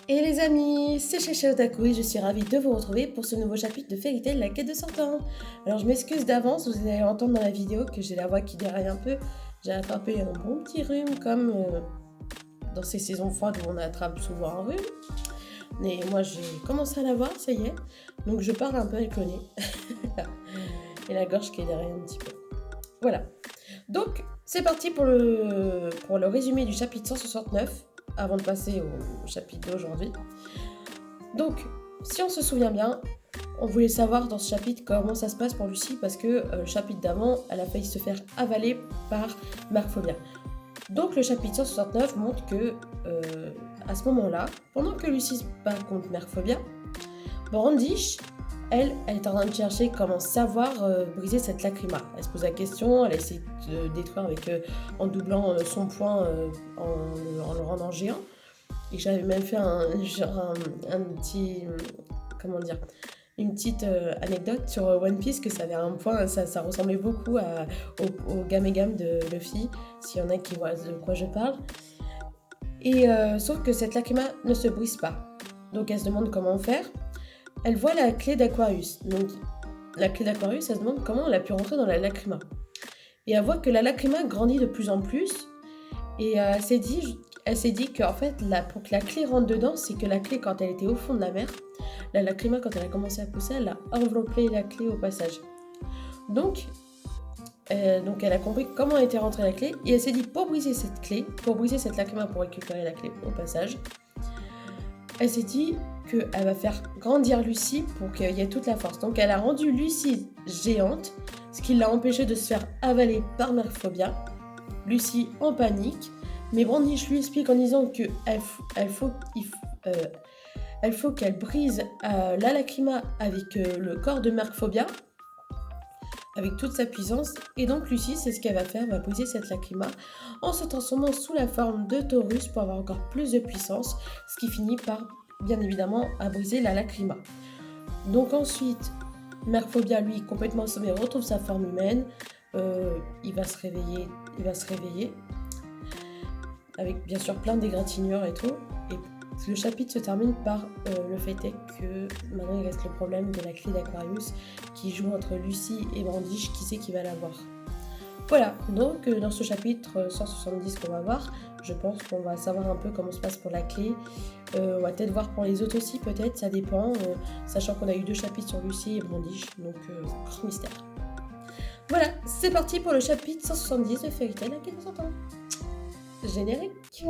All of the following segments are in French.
Et les amis, c'est Chacha Otaku et je suis ravie de vous retrouver pour ce nouveau chapitre de Fairy Tail, la quête de 100 ans. Alors je m'excuse d'avance, vous allez entendre dans la vidéo que j'ai la voix qui déraille un peu. J'ai attrapé un bon petit rhume comme dans ces saisons froides où on attrape souvent un rhume. Mais moi j'ai commencé à l'avoir, ça y est. Donc je parle un peu avec le nez. Et la gorge qui déraille un petit peu. Voilà. Donc c'est parti pour le résumé du chapitre 169 avant de passer au chapitre d'aujourd'hui. Donc, si on se souvient bien, on voulait savoir dans ce chapitre comment ça se passe pour Lucie parce que le chapitre d'avant, elle a failli se faire avaler par Merphobia. Donc le chapitre 169 montre que à ce moment-là, pendant que Lucie se bat contre Merphobia, Brandish, elle est en train de chercher comment savoir briser cette lacryma. Elle se pose la question, elle essaie de détruire en doublant son poing en le rendant géant. Et j'avais même fait un petit, comment dire, une petite anecdote sur One Piece que ça avait un point, ça ressemblait beaucoup au Gamegam de Luffy, s'il y en a qui voient de quoi je parle. Et sauf que cette lacryma ne se brise pas. Donc elle se demande comment faire. Elle voit la clé d'Aquarius. Donc la clé d'Aquarius, elle se demande comment elle a pu rentrer dans la lacryma. Et elle voit que la lacryma grandit de plus en plus. Et elle s'est dit qu'en fait, pour que la clé rentre dedans, c'est que la clé, quand elle était au fond de la mer, la lacryma, quand elle a commencé à pousser, elle a enveloppé la clé au passage. Donc elle a compris comment était rentrée la clé, et elle s'est dit, pour briser cette clé, pour briser cette lacryma, pour récupérer la clé au passage, elle s'est dit qu'elle va faire grandir Lucie pour qu'il y ait toute la force. Donc elle a rendu Lucie géante, ce qui l'a empêchée de se faire avaler par Merphobia. Lucie en panique, mais Brandish lui explique en disant qu'il faut qu'elle brise la lacryma avec le corps de Merphobia, avec toute sa puissance, et donc Lucie, c'est ce qu'elle va faire, va briser cette lacryma en se transformant sous la forme de Taurus pour avoir encore plus de puissance, ce qui finit par, bien évidemment, à briser la lacryma. Donc ensuite, Merphobia, lui, complètement assommé, retrouve sa forme humaine, il va se réveiller, avec bien sûr plein d'égratignures et tout. Et le chapitre se termine par le fait est que maintenant il reste le problème de la clé d'Aquarius qui joue entre Lucie et Brandish, qui sait qui va l'avoir. Voilà, donc dans ce chapitre 170 qu'on va voir, je pense qu'on va savoir un peu comment se passe pour la clé. On va peut-être voir pour les autres aussi, peut-être, ça dépend, sachant qu'on a eu 2 chapitres sur Lucie et Brandish, donc grand mystère. Voilà, c'est parti pour le chapitre 170 de Fairy Tail, la quête de 100 ans. Générique.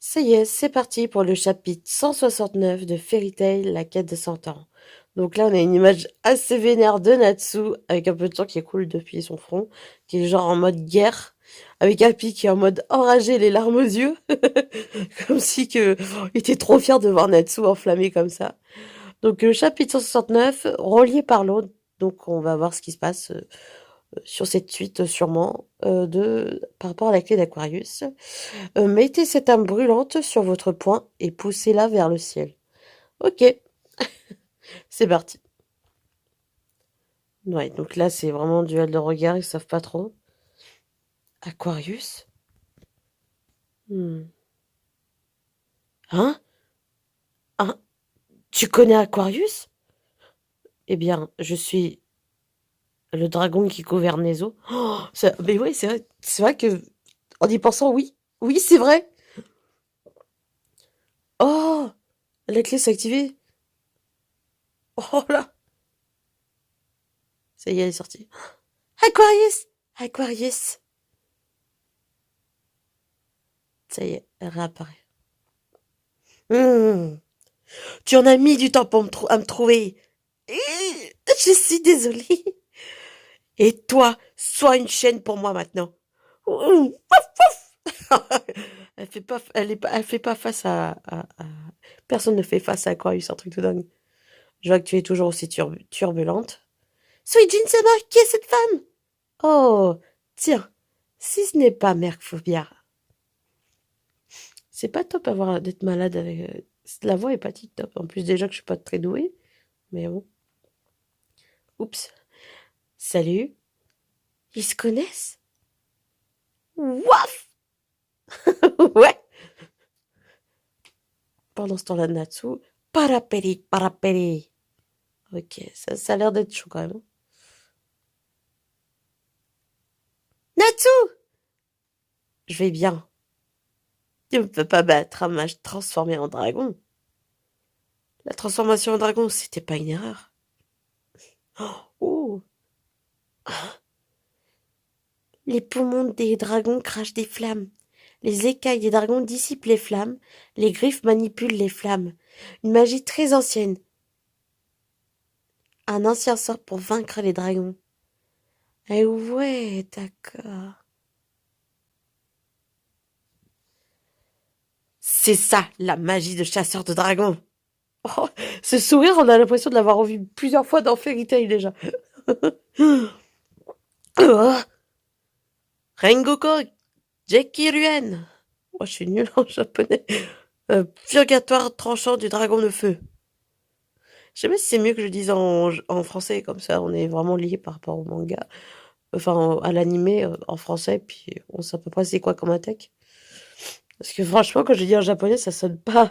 Ça y est, c'est parti pour le chapitre 169 de Fairy Tail, la quête de 100 ans. Donc là, on a une image assez vénère de Natsu, avec un peu de sang qui coule depuis son front, qui est genre en mode guerre, avec Happy qui est en mode enragé, les larmes aux yeux, comme si il était trop fier de voir Natsu enflammé comme ça. Donc chapitre 169, relié par l'autre, donc on va voir ce qui se passe sur cette suite sûrement par rapport à la clé d'Aquarius. Mettez cette âme brûlante sur votre poing et poussez-la vers le ciel. Ok, c'est parti. Ouais, donc là c'est vraiment duel de regard, ils savent pas trop. Aquarius? Hein? Hein? Tu connais Aquarius? Eh bien, je suis le dragon qui gouverne les eaux. Oh, mais oui, c'est vrai que en y pensant, oui, oui, c'est vrai. Oh, la clé s'est activée. Oh là, ça y est, elle est sortie. Aquarius, Aquarius. Ça y est, elle réapparaît. Mmh. Tu en as mis du temps pour à me trouver. Je suis désolée. Et toi, sois une chaîne pour moi maintenant. Mmh. Elle fait pas face personne ne fait face à Aquarius, c'est un truc de dingue. Je vois que tu es toujours aussi turbulente. Sweet Jinsama, qui est cette femme? Oh, tiens, si ce n'est pas Mercphobia. C'est pas top d'être malade avec... la voix est pas top. En plus, déjà que je suis pas très douée. Mais bon. Oups. Salut. Ils se connaissent? Waf! Ouais. Pendant ce temps-là, Natsu, parapéri, parapéri. Ok, ça a l'air d'être chaud quand même. Natsu! Je vais bien. Tu ne peux pas battre un mage transformé en dragon. La transformation en dragon, c'était pas une erreur. Oh! Les poumons des dragons crachent des flammes. Les écailles des dragons dissipent les flammes. Les griffes manipulent les flammes. Une magie très ancienne. Un ancien sort pour vaincre les dragons. Eh ouais, d'accord. C'est ça, la magie de chasseur de dragons. Oh, ce sourire, on a l'impression de l'avoir revu plusieurs fois dans Fairy Tail déjà. Oh, Rengoku Jekiruen. Oh, je suis nulle en japonais. Purgatoire tranchant du dragon de feu. Je sais pas si c'est mieux que je dise en français, comme ça on est vraiment lié par rapport au manga. Enfin, à l'animé en français, puis on sait à peu près c'est quoi comme attaque. Parce que franchement, quand je dis en japonais, ça sonne pas.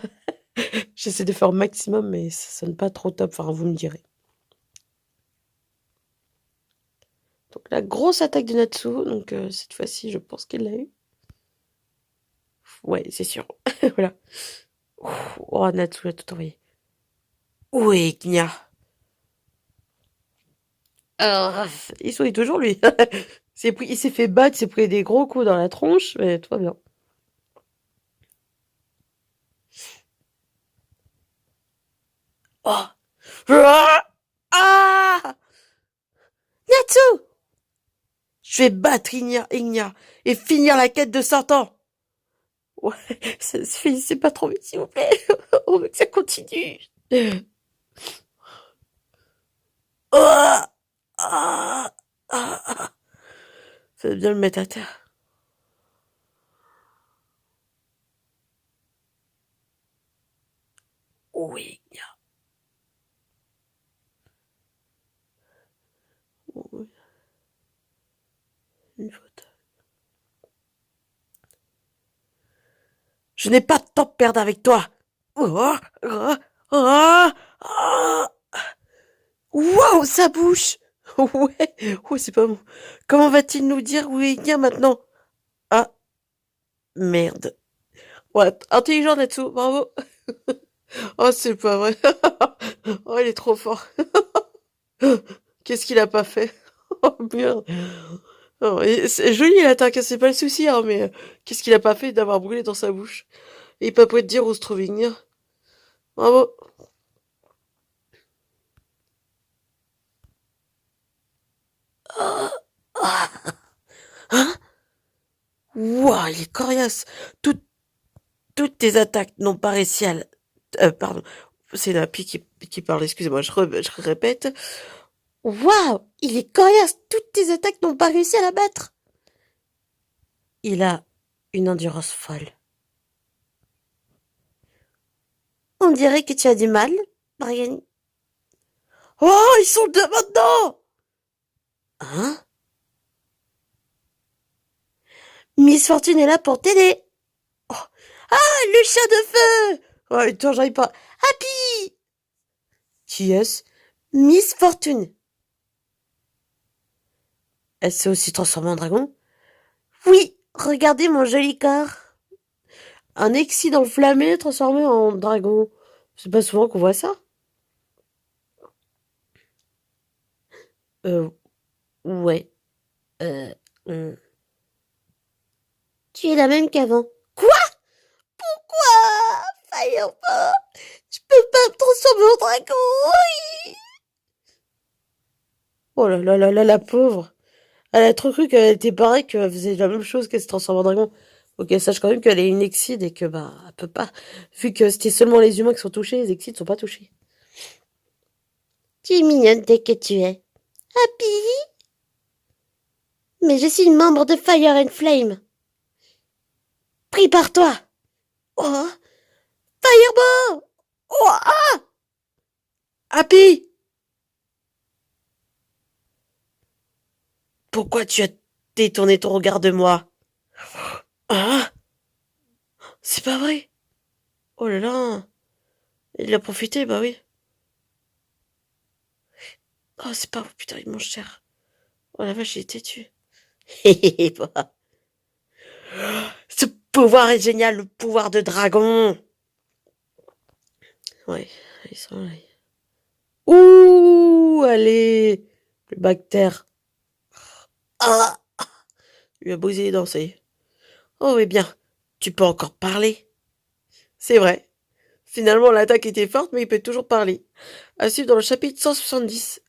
J'essaie de faire au maximum, mais ça sonne pas trop top. Enfin, vous me direz. Donc la grosse attaque de Natsu, donc cette fois-ci, je pense qu'il l'a eu. Ouais, c'est sûr. Voilà. Oh, Natsu a tout envoyé. Oui, Gnya. Alors, il sourit toujours, lui. Il s'est fait battre, il s'est pris des gros coups dans la tronche, mais tout va bien. Oh! Ah! Natsu! Je vais battre Igna et finir la quête de 100 ans. Ouais, c'est pas trop vite, s'il vous plaît. On veut que ça continue. Oh! Ah! Ah! Ça va bien le mettre à terre. Oui, Igna. Oui, une faute. Je n'ai pas de temps à perdre avec toi. Oh! Oh! Oh! Oh! Waouh, sa bouche! Ouais, oh, c'est pas bon. Comment va-t-il nous dire où est Igna maintenant? Ah, merde. Ouais, intelligent Natsu, bravo. Oh, c'est pas vrai. Oh, il est trop fort. Qu'est-ce qu'il a pas fait? Oh, merde. Oh, c'est joli l'attaque, hein, c'est pas le souci, hein, mais qu'est-ce qu'il a pas fait d'avoir brûlé dans sa bouche? Et il peut pas te dire où se trouve Igna. Bravo. Hein? Ouah, il est coriace. Tout- Toutes tes attaques n'ont pas réussi à... pardon, c'est Napi qui parle, excusez-moi, je répète. Waouh, il est coriace, toutes tes attaques n'ont pas réussi à la battre. Il a une endurance folle. On dirait que tu as du mal, Brian. Oh, ils sont deux maintenant! Hein? Miss Fortune est là pour t'aider. Oh. Ah, le chat de feu! Ouais, attends, j'arrive pas. Happy! Qui est-ce? Miss Fortune. Elle s'est aussi transformée en dragon? Oui, regardez mon joli corps. Un exide enflammé transformé en dragon. C'est pas souvent qu'on voit ça. Euh, ouais. Euh, hmm. Tu es la même qu'avant. Quoi? Pourquoi? Fireball, je peux pas me transformer en dragon. Oui. Oh là là là là, la pauvre. Elle a trop cru qu'elle était pareille, qu'elle faisait la même chose qu'elle se transforme en dragon. Faut qu'elle sache quand même qu'elle est une exide et que, bah, elle peut pas. Vu que c'était seulement les humains qui sont touchés, les exides sont pas touchés. Tu es mignonne dès que tu es. Happy? Mais je suis une membre de Fire and Flame. Pris par toi. Oh, Fireball! Oh, ah! Happy! pourquoi tu as détourné ton regard de moi? Ah, c'est pas vrai. Oh là là, il a profité, bah oui. Oh, c'est pas... Putain, il mange cher. Oh la vache, il est têtu. Hé bah. Ce pouvoir est génial, le pouvoir de dragon. Ouais, ils sont là. Ouh, allez, le bactère. Ah, lui a brisé les dents, ça y est. Oh, eh bien, tu peux encore parler. C'est vrai. Finalement, l'attaque était forte, mais il peut toujours parler. À suivre dans le chapitre 170.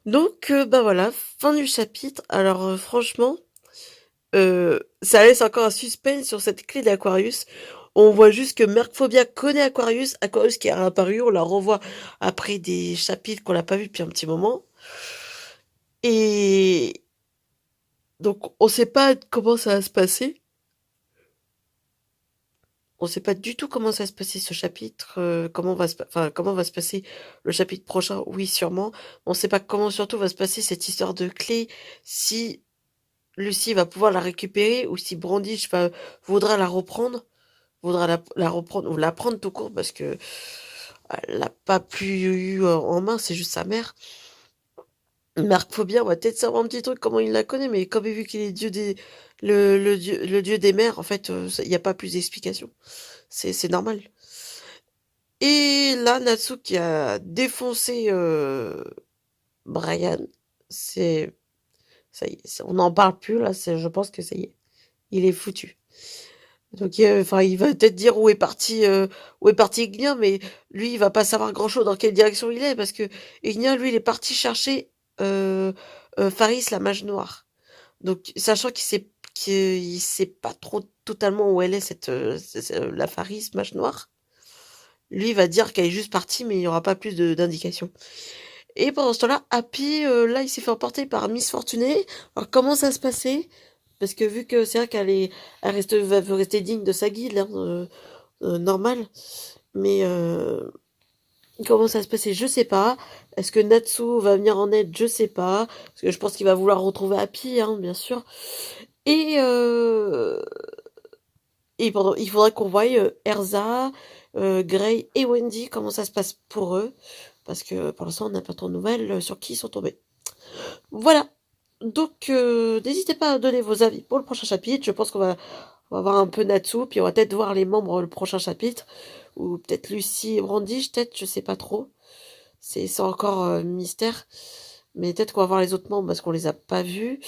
Donc, bah voilà, fin du chapitre. Alors, franchement, ça laisse encore un suspense sur cette clé d'Aquarius. On voit juste que Mercphobia connaît Aquarius. Aquarius qui est réapparu, on la revoit après des chapitres qu'on n'a pas vu depuis un petit moment. Et donc, on sait pas comment ça va se passer. On sait pas du tout comment ça va se passer ce chapitre, comment va se passer le chapitre prochain, oui, sûrement. On sait pas comment surtout va se passer cette histoire de clé, si Lucy va pouvoir la récupérer ou si Brandish voudra la reprendre, la reprendre ou la prendre tout court parce que elle l'a pas plus eu en main, c'est juste sa mère. Mercphobia, on va peut-être savoir un petit truc comment il la connaît, mais comme vu qu'il est le dieu des mers, en fait, il n'y a pas plus d'explication. C'est normal. Et là, Natsu qui a défoncé Brian, c'est ça y est, on n'en parle plus là. Je pense que ça y est, il est foutu. Donc, enfin, il va peut-être dire où est parti Ignia, mais lui, il va pas savoir grand-chose dans quelle direction il est, parce que Ignia, lui, il est parti chercher Faris, la mage noire. Donc, sachant qu'il sait pas trop totalement où elle est la Faris, mage noire, lui, il va dire qu'elle est juste partie, mais il y aura pas plus d'indications. Et pendant ce temps-là, Happy, là, il s'est fait emporter par Miss Fortunée. Alors, comment ça se passait? Parce que vu que c'est vrai veut rester digne de sa guilde, hein, normal. Mais comment ça se passait, je sais pas. Est-ce que Natsu va venir en aide? Je sais pas. Parce que je pense qu'il va vouloir retrouver Happy, hein, bien sûr. Et, il faudrait qu'on voie Erza, Gray et Wendy, comment ça se passe pour eux. Parce que pour l'instant, on n'a pas trop de nouvelles sur qui ils sont tombés. Voilà. Donc, n'hésitez pas à donner vos avis pour le prochain chapitre. Je pense on va voir un peu Natsu, puis on va peut-être voir les membres le prochain chapitre. Ou peut-être Lucy et Brandish, peut-être, je sais pas trop. C'est encore mystère. Mais peut-être qu'on va voir les autres membres parce qu'on les a pas vus.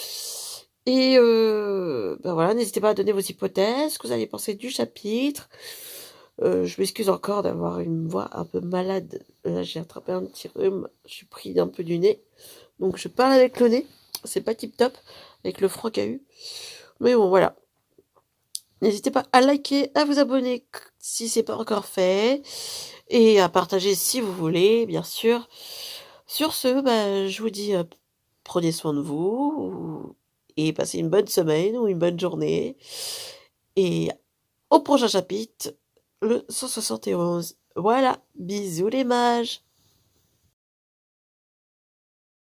Et ben voilà, n'hésitez pas à donner vos hypothèses, ce que vous avez pensé du chapitre. Je m'excuse encore d'avoir une voix un peu malade. Là, j'ai attrapé un petit rhume, je suis pris un peu du nez. Donc je parle avec le nez, c'est pas tip top, avec le froid qu'il y a eu. Mais bon, voilà. N'hésitez pas à liker, à vous abonner si c'est pas encore fait, et à partager si vous voulez, bien sûr. Sur ce, bah, je vous dis, prenez soin de vous, et passez une bonne semaine ou une bonne journée. Et au prochain chapitre, le 171. Voilà, bisous les mages.